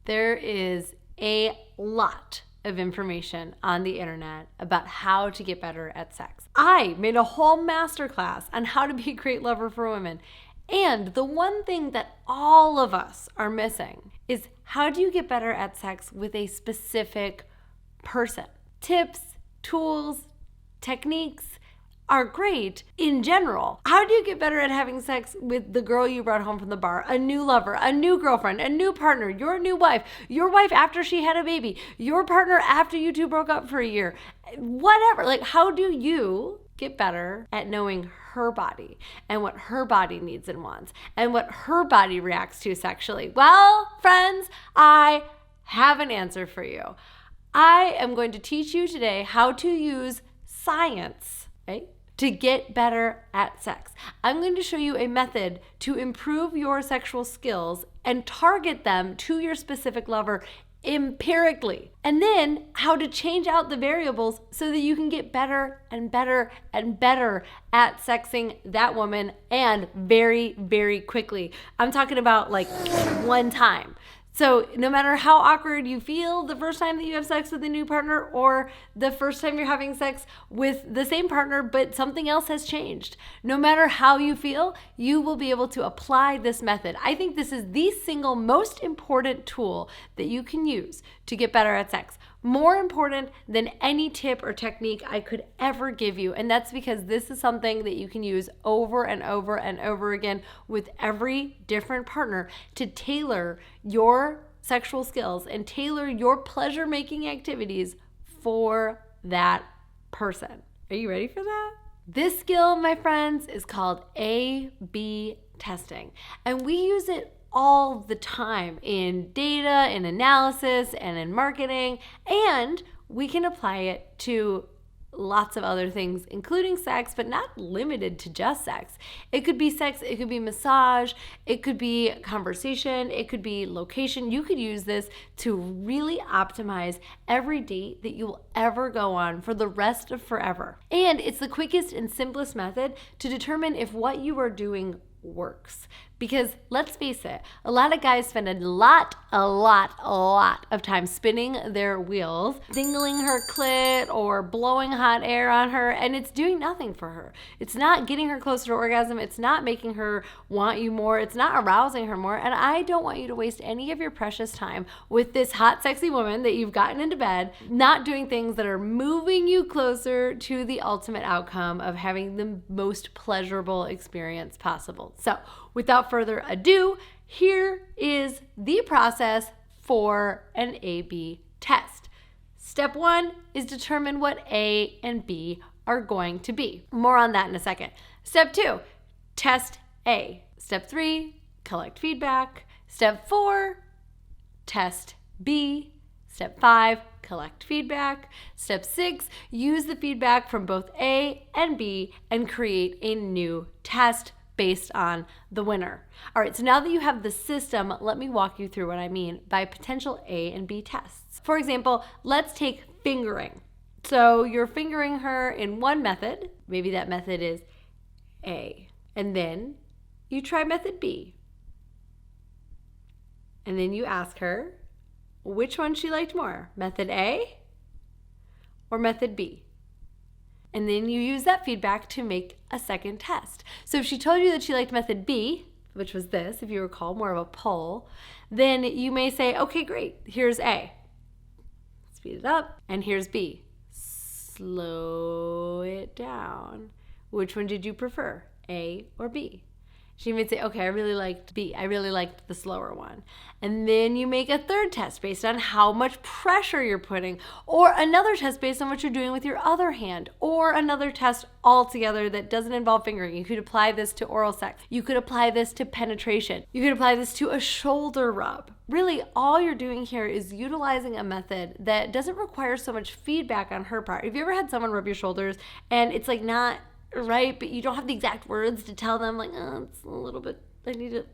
There is a lot of information on the internet about how to get better at sex. I made a whole masterclass on how to be a great lover for women. And the one thing that all of us are missing is, how do you get better at sex with a specific person? Tips, tools, techniques are great in general. How do you get better at having sex with the girl you brought home from the bar, a new lover, a new girlfriend, a new partner, your new wife, your wife after she had a baby, your partner after you two broke up for a year, whatever? Like, how do you get better at knowing her body and what her body needs and wants and what her body reacts to sexually? Well, friends, I have an answer for you. I am going to teach you today how to use science, right, to get better at sex. I'm going to show you a method to improve your sexual skills and target them to your specific lover empirically. And then how to change out the variables so that you can get better and better and better at sexing that woman, and very, very quickly. I'm talking about like one time. So no matter how awkward you feel the first time that you have sex with a new partner, or the first time you're having sex with the same partner but something else has changed, no matter how you feel, you will be able to apply this method. I think this is the single most important tool that you can use to get better at sex. More important than any tip or technique I could ever give you. And that's because this is something that you can use over and over and over again with every different partner to tailor your sexual skills and tailor your pleasure-making activities for that person. Are you ready for that? This skill, my friends, is called A/B testing. And we use it all the time in data, in analysis, and in marketing, and we can apply it to lots of other things, including sex, but not limited to just sex. It could be sex, it could be massage, it could be conversation, it could be location. You could use this to really optimize every date that you will ever go on for the rest of forever. And it's the quickest and simplest method to determine if what you are doing works. Because let's face it, a lot of guys spend a lot of time spinning their wheels, dingling her clit or blowing hot air on her, and it's doing nothing for her. It's not getting her closer to orgasm. It's not making her want you more. It's not arousing her more. And I don't want you to waste any of your precious time with this hot, sexy woman that you've gotten into bed, not doing things that are moving you closer to the ultimate outcome of having the most pleasurable experience possible. So, without further ado, here is the process for an A/B test. Step 1 is determine what A and B are going to be. More on that in a second. Step 2, test A. Step 3, collect feedback. Step 4, test B. Step 5, collect feedback. Step 6, use the feedback from both A and B and create a new test based on the winner. All right, so now that you have the system, let me walk you through what I mean by potential A and B tests. For example, let's take fingering. So you're fingering her in one method. Maybe that method is A. And then you try method B. And then you ask her which one she liked more, method A or method B. And then you use that feedback to make a second test. So if she told you that she liked method B, which was this, if you recall, more of a pull, then you may say, okay, great, here's A. Speed it up. And here's B. Slow it down. Which one did you prefer, A or B? She may say, okay, I really liked B. I really liked the slower one. And then you make a third test based on how much pressure you're putting, or another test based on what you're doing with your other hand, or another test altogether that doesn't involve fingering. You could apply this to oral sex. You could apply this to penetration. You could apply this to a shoulder rub. Really, all you're doing here is utilizing a method that doesn't require so much feedback on her part. Have you ever had someone rub your shoulders and it's like not right, but you don't have the exact words to tell them, like, oh, it's a little bit, I need a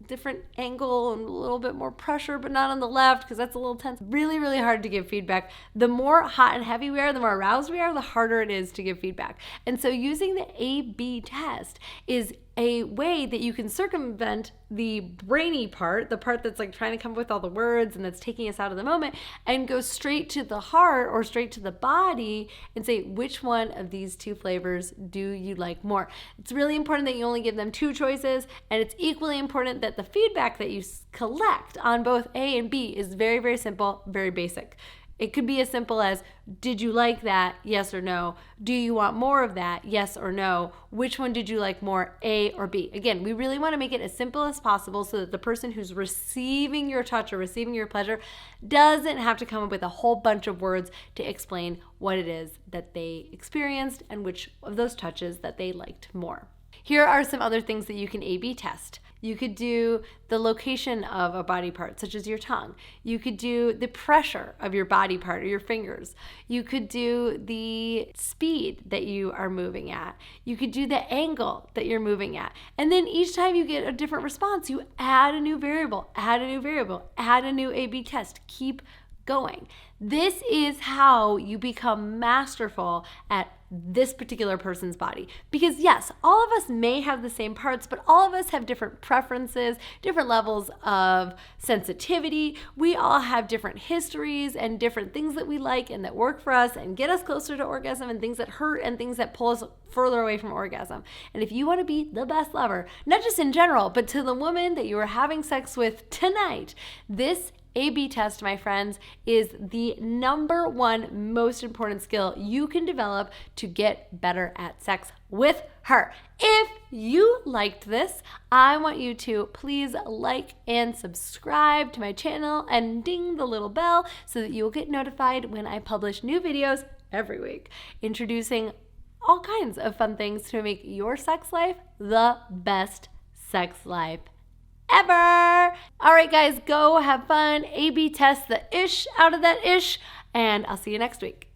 different angle and a little bit more pressure, but not on the left because that's a little tense. Really, really hard to give feedback. The more hot and heavy we are, the more aroused we are, the harder it is to give feedback. And so using the A/B test is a way that you can circumvent the brainy part, the part that's like trying to come up with all the words and that's taking us out of the moment, and go straight to the heart or straight to the body and say, which one of these two flavors do you like more? It's really important that you only give them two choices, and it's equally important that the feedback that you collect on both A and B is very, very simple, very basic. It could be as simple as, did you like that? Yes or no. Do you want more of that? Yes or no. Which one did you like more, A or B? Again, we really want to make it as simple as possible so that the person who's receiving your touch or receiving your pleasure doesn't have to come up with a whole bunch of words to explain what it is that they experienced and which of those touches that they liked more. Here are some other things that you can A/B test. You could do the location of a body part, such as your tongue. You could do the pressure of your body part or your fingers. You could do the speed that you are moving at. You could do the angle that you're moving at. And then each time you get a different response, you add a new variable, add a new variable, add a new A/B test. Keep going. This is how you become masterful at this particular person's body. Because yes, all of us may have the same parts, but all of us have different preferences, different levels of sensitivity. We all have different histories and different things that we like and that work for us and get us closer to orgasm, and things that hurt and things that pull us further away from orgasm. And if you want to be the best lover, not just in general, but to the woman that you are having sex with tonight, this A/B test, my friends, is the number one most important skill you can develop to get better at sex with her. If you liked this, I want you to please like and subscribe to my channel and ding the little bell so that you will get notified when I publish new videos every week, introducing all kinds of fun things to make your sex life the best sex life ever. All right, guys, go have fun. A/B test the ish out of that ish, and I'll see you next week.